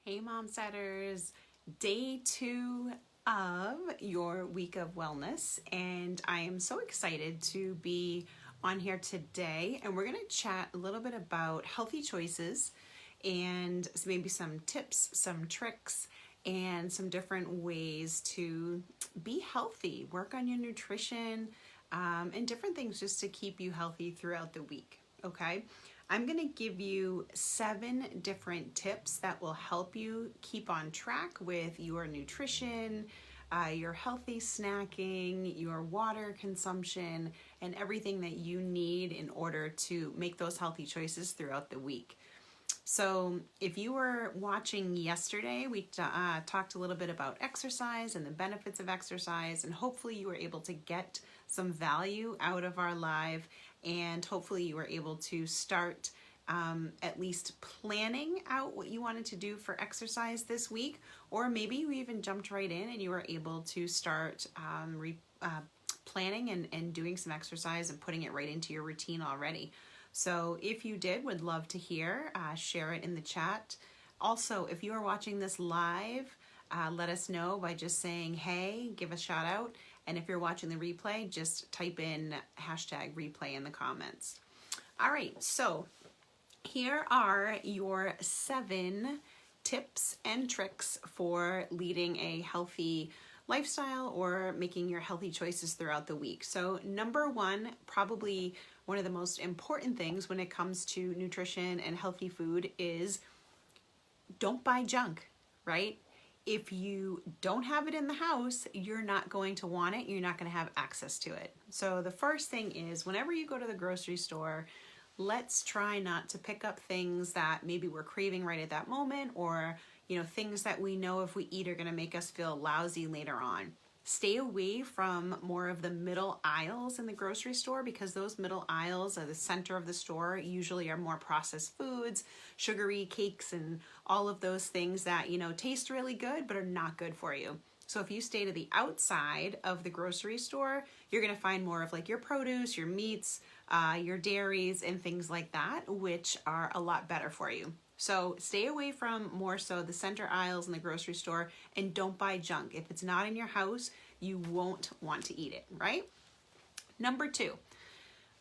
Hey Mom Setters, day 2 of your week of wellness, and I am so excited to be on here today, and we're going to chat a little bit about healthy choices and maybe some tips, some tricks, and some different ways to be healthy, work on your nutrition, and different things just to keep you healthy throughout the week, okay? I'm going to give you 7 different tips that will help you keep on track with your nutrition, your healthy snacking, your water consumption, and everything that you need in order to make those healthy choices throughout the week. So if you were watching yesterday, we talked a little bit about exercise and the benefits of exercise, and hopefully you were able to get some value out of our live, and hopefully you were able to start at least planning out what you wanted to do for exercise this week, or maybe you even jumped right in and you were able to start planning and doing some exercise and putting it right into your routine already. So if you did, would love to hear, share it in the chat. Also, if you are watching this live, let us know by just saying, hey, give a shout out. And if you're watching the replay, just type in #replay in the comments. All right, so here are your 7 tips and tricks for leading a healthy lifestyle or making your healthy choices throughout the week. So number 1, probably one of the most important things when it comes to nutrition and healthy food is don't buy junk, right? If you don't have it in the house, you're not going to want it. You're not going to have access to it. So the first thing is whenever you go to the grocery store, let's try not to pick up things that maybe we're craving right at that moment, or things that we know if we eat are going to make us feel lousy later on. Stay away from more of the middle aisles in the grocery store, because those middle aisles are the center of the store, usually are more processed foods, sugary cakes, and all of those things that, taste really good but are not good for you. So if you stay to the outside of the grocery store, you're going to find more of like your produce, your meats, your dairies, and things like that, which are a lot better for you. So stay away from more so the center aisles in the grocery store, and don't buy junk. If it's not in your house, you won't want to eat it, right? Number 2,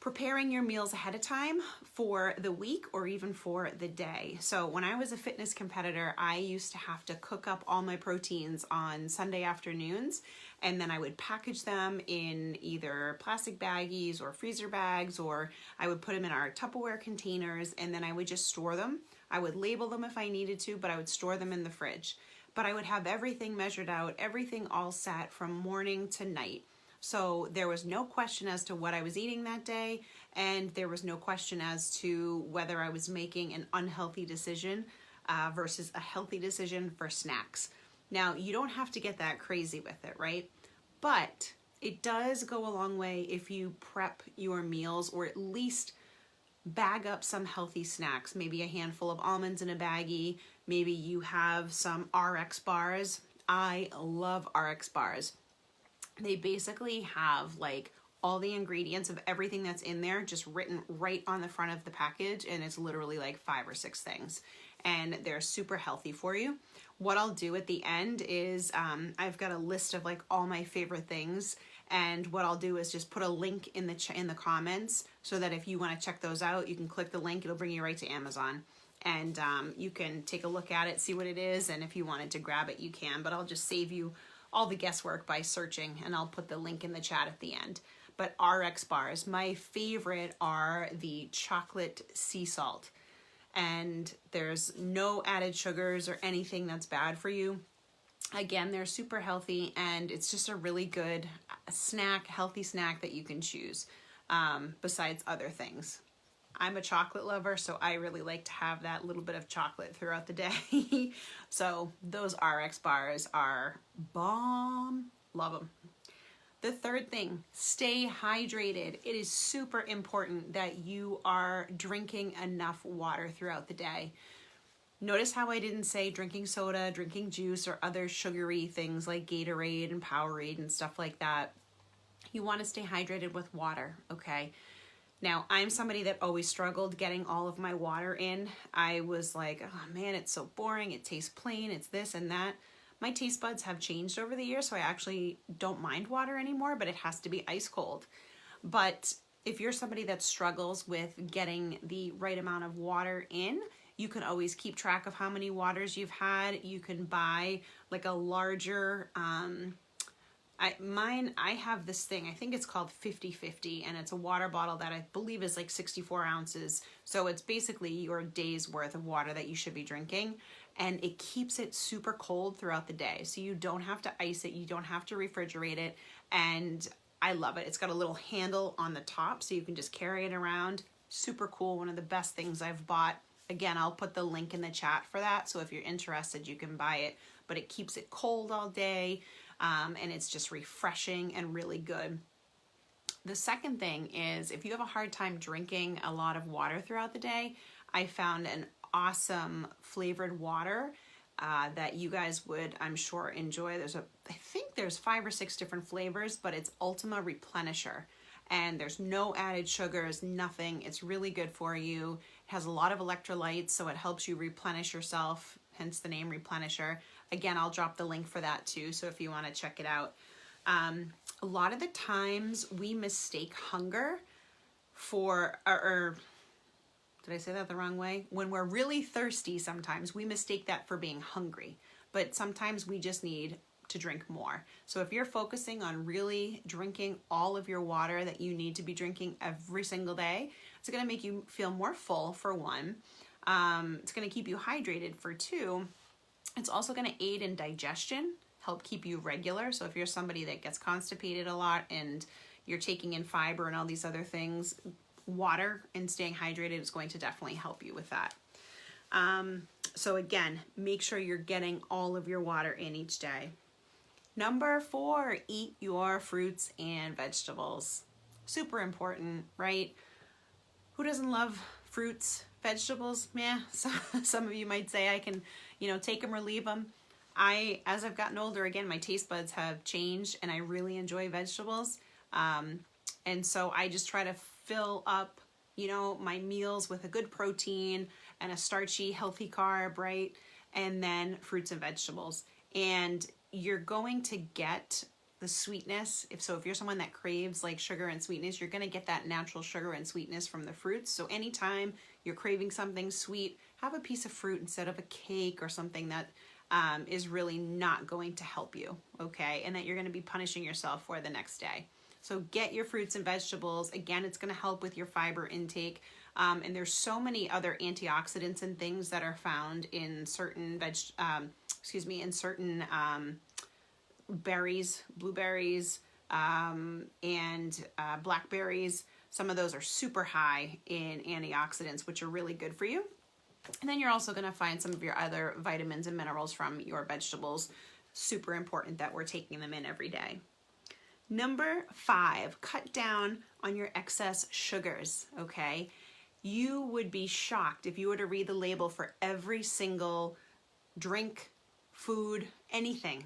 preparing your meals ahead of time for the week or even for the day. So when I was a fitness competitor, I used to have to cook up all my proteins on Sunday afternoons, and then I would package them in either plastic baggies or freezer bags, or I would put them in our Tupperware containers, and then I would just store them. I would label them if I needed to, but I would store them in the fridge. But I would have everything measured out, everything all set from morning to night. So there was no question as to what I was eating that day, and there was no question as to whether I was making an unhealthy decision versus a healthy decision for snacks. Now, you don't have to get that crazy with it, right? But it does go a long way if you prep your meals, or at least bag up some healthy snacks, maybe a handful of almonds in a baggie. Maybe you have some RX bars. I love RX bars. They basically have like all the ingredients of everything that's in there just written right on the front of the package, and it's literally like 5 or 6 things, and they're super healthy for you. What I'll do at the end is I've got a list of like all my favorite things, and what I'll do is just put a link in the comments, so that if you want to check those out, you can click the link. It'll bring you right to Amazon, and you can take a look at it, see what it is, and if you wanted to grab it, you can. But I'll just save you all the guesswork by searching, and I'll put the link in the chat at the end. But RX bars, my favorite are the chocolate sea salt, and there's no added sugars or anything that's bad for you. Again, they're super healthy, and it's just a really good snack, healthy snack that you can choose besides other things. I'm a chocolate lover, so I really like to have that little bit of chocolate throughout the day. So those RX bars are bomb. Love them. The third thing, stay hydrated. It is super important that you are drinking enough water throughout the day. Notice how I didn't say drinking soda, drinking juice, or other sugary things like Gatorade and Powerade and stuff like that. You want to stay hydrated with water, okay? Now, I'm somebody that always struggled getting all of my water in. I was like, oh man, it's so boring. It tastes plain. It's this and that. My taste buds have changed over the years, so I actually don't mind water anymore, but it has to be ice cold. But if you're somebody that struggles with getting the right amount of water in, you can always keep track of how many waters you've had. You can buy like a larger, I have this thing, I think it's called 50/50, and it's a water bottle that I believe is like 64 ounces. So it's basically your day's worth of water that you should be drinking, and it keeps it super cold throughout the day. So you don't have to ice it, you don't have to refrigerate it, and I love it. It's got a little handle on the top so you can just carry it around. Super cool, one of the best things I've bought. Again, I'll put the link in the chat for that, so if you're interested, you can buy it. But it keeps it cold all day, and it's just refreshing and really good. The second thing is, if you have a hard time drinking a lot of water throughout the day, I found an awesome flavored water that you guys would, I'm sure, enjoy. I think there's 5 or 6 different flavors, but it's Ultima Replenisher. And there's no added sugars, nothing. It's really good for you. It has a lot of electrolytes, so it helps you replenish yourself, hence the name Replenisher. Again, I'll drop the link for that too, so if you want to check it out. A lot of the times we mistake hunger for, or did I say that the wrong way? When we're really thirsty, sometimes we mistake that for being hungry, but sometimes we just need to drink more. So if you're focusing on really drinking all of your water that you need to be drinking every single day, it's going to make you feel more full, for one. It's going to keep you hydrated, for two. It's also going to aid in digestion, help keep you regular. So if you're somebody that gets constipated a lot and you're taking in fiber and all these other things, water and staying hydrated is going to definitely help you with that. So again, make sure you're getting all of your water in each day. Number 4, eat your fruits and vegetables. Super important, right? Who doesn't love fruits, vegetables? Yeah, some of you might say I can, take them or leave them. As I've gotten older, again, my taste buds have changed and I really enjoy vegetables. And so I just try to fill up, my meals with a good protein and a starchy, healthy carb, right? And then fruits and vegetables. And you're going to get the sweetness. If you're someone that craves like sugar and sweetness, you're going to get that natural sugar and sweetness from the fruits. So anytime you're craving something sweet, have a piece of fruit instead of a cake or something that is really not going to help you, okay? And that you're going to be punishing yourself for the next day. So get your fruits and vegetables. Again, it's going to help with your fiber intake. And there's so many other antioxidants and things that are found in certain berries, blueberries, and blackberries. Some of those are super high in antioxidants, which are really good for you. And then you're also going to find some of your other vitamins and minerals from your vegetables. Super important that we're taking them in every day. Number 5, cut down on your excess sugars, okay? You would be shocked if you were to read the label for every single drink, food, anything,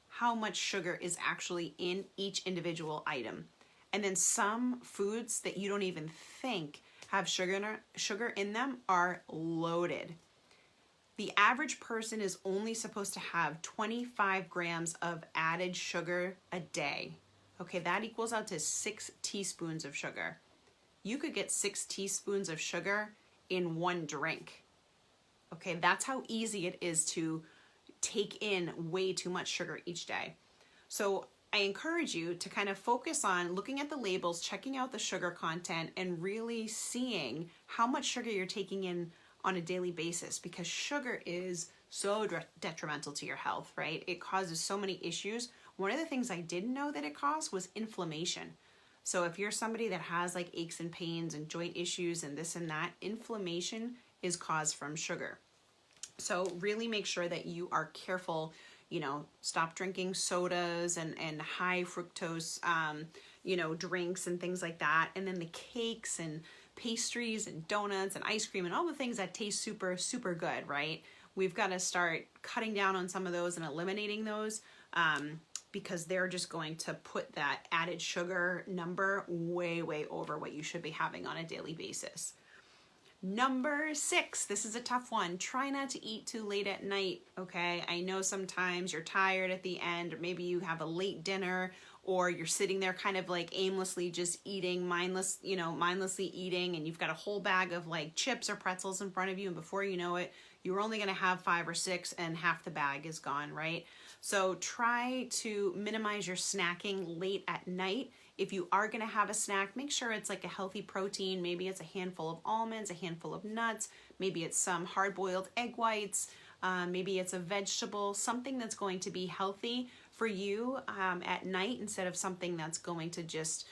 how much sugar is actually in each individual item. And then some foods that you don't even think have sugar in them are loaded. The average person is only supposed to have 25 grams of added sugar a day. Okay, that equals out to 6 teaspoons of sugar. You could get 6 teaspoons of sugar in one drink. Okay, that's how easy it is to take in way too much sugar each day. So I encourage you to kind of focus on looking at the labels, checking out the sugar content, and really seeing how much sugar you're taking in on a daily basis, because sugar is so detrimental to your health, right? It causes so many issues. One of the things I didn't know that it caused was inflammation. So if you're somebody that has like aches and pains and joint issues and this and that, inflammation is caused from sugar. So really make sure that you are careful, stop drinking sodas and high fructose, drinks and things like that. And then the cakes and pastries and donuts and ice cream and all the things that taste super, super good, right? We've got to start cutting down on some of those and eliminating those. because they're just going to put that added sugar number way, way over what you should be having on a daily basis. Number 6, this is a tough one. Try not to eat too late at night, okay? I know sometimes you're tired at the end, or maybe you have a late dinner, or you're sitting there kind of like aimlessly just eating, mindlessly eating, and you've got a whole bag of like chips or pretzels in front of you, and before you know it, you're only gonna have 5 or 6 and half the bag is gone, right? So try to minimize your snacking late at night. If you are gonna have a snack, make sure it's like a healthy protein. Maybe it's a handful of almonds, a handful of nuts, maybe it's some hard-boiled egg whites, maybe it's a vegetable, something that's going to be healthy for you at night instead of something that's going to just,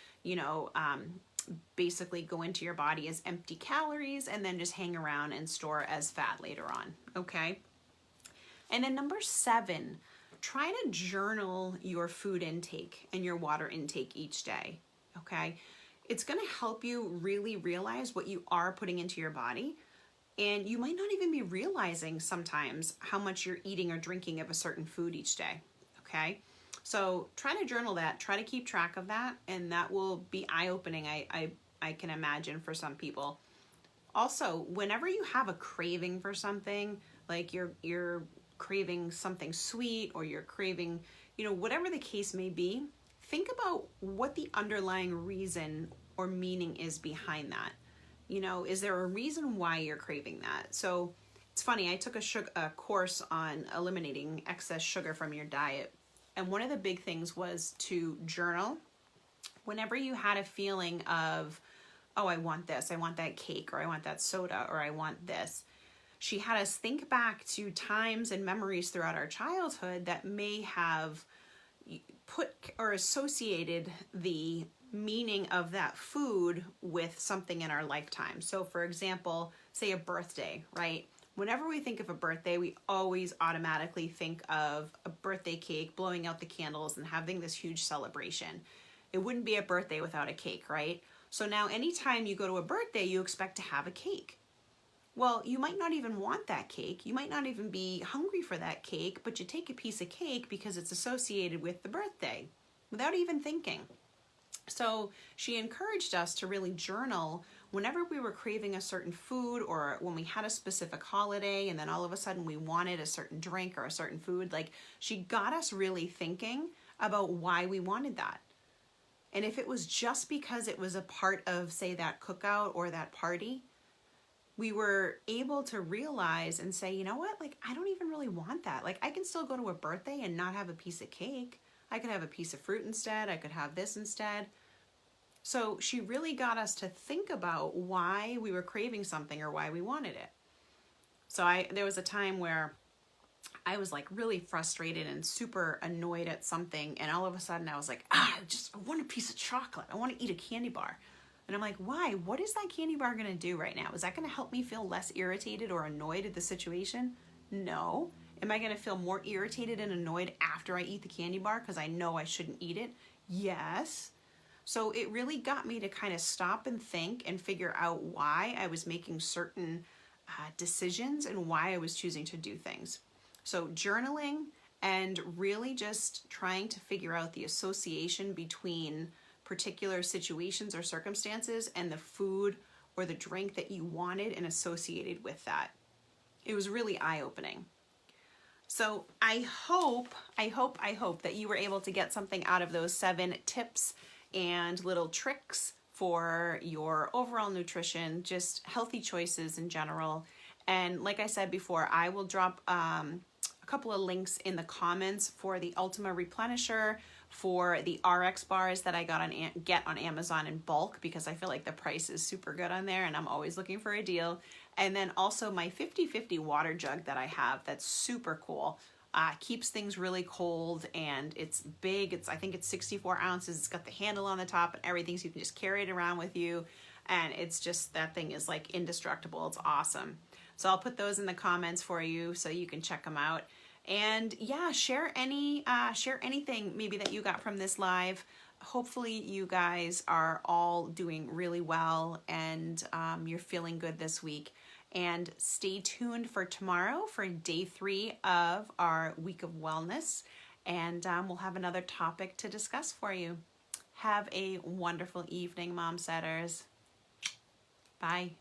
basically go into your body as empty calories and then just hang around and store as fat later on, okay? And then number 7, try to journal your food intake and your water intake each day, okay? It's gonna help you really realize what you are putting into your body, and you might not even be realizing sometimes how much you're eating or drinking of a certain food each day, okay? So try to journal that, try to keep track of that, and that will be eye-opening, I can imagine, for some people. Also, whenever you have a craving for something, like you're craving something sweet, or you're craving, whatever the case may be, think about what the underlying reason or meaning is behind that. Is there a reason why you're craving that? So it's funny, I took a course on eliminating excess sugar from your diet. And one of the big things was to journal whenever you had a feeling of, oh, I want this, I want that cake, or I want that soda, or I want this. She had us think back to times and memories throughout our childhood that may have put or associated the meaning of that food with something in our lifetime. So for example, say a birthday, right? Whenever we think of a birthday, we always automatically think of a birthday cake, blowing out the candles, and having this huge celebration. It wouldn't be a birthday without a cake, right? So now anytime you go to a birthday, you expect to have a cake. Well, you might not even want that cake. You might not even be hungry for that cake, but you take a piece of cake because it's associated with the birthday without even thinking. So she encouraged us to really journal whenever we were craving a certain food, or when we had a specific holiday and then all of a sudden we wanted a certain drink or a certain food. Like, she got us really thinking about why we wanted that. And if it was just because it was a part of, say, that cookout or that party, we were able to realize and say, you know what, like, I don't even really want that. Like, I can still go to a birthday and not have a piece of cake. I could have a piece of fruit instead. I could have this instead. So she really got us to think about why we were craving something or why we wanted it. So there was a time where I was like really frustrated and super annoyed at something, and all of a sudden I was like, I want a piece of chocolate. I want to eat a candy bar. And I'm like, why? What is that candy bar going to do right now? Is that going to help me feel less irritated or annoyed at the situation? No. Am I going to feel more irritated and annoyed after I eat the candy bar because I know I shouldn't eat it? Yes. So it really got me to kind of stop and think and figure out why I was making certain decisions and why I was choosing to do things. So journaling and really just trying to figure out the association between particular situations or circumstances and the food or the drink that you wanted and associated with that. It was really eye-opening. So I hope that you were able to get something out of those 7 tips and little tricks for your overall nutrition, just healthy choices in general. And like I said before, I will drop a couple of links in the comments for the Ultima Replenisher, for the RX bars that I get on Amazon in bulk, because I feel like the price is super good on there and I'm always looking for a deal. And then also my 50/50 water jug that I have that's super cool. Keeps things really cold, and it's big. I think it's 64 ounces. It's got the handle on the top and everything, so you can just carry it around with you. And it's just, that thing is like indestructible. It's awesome. So I'll put those in the comments for you so you can check them out. And yeah, share anything maybe that you got from this live. Hopefully you guys are all doing really well and you're feeling good this week. And stay tuned for tomorrow for day 3 of our week of wellness. and we'll have another topic to discuss for you. Have a wonderful evening, Mom Setters. Bye.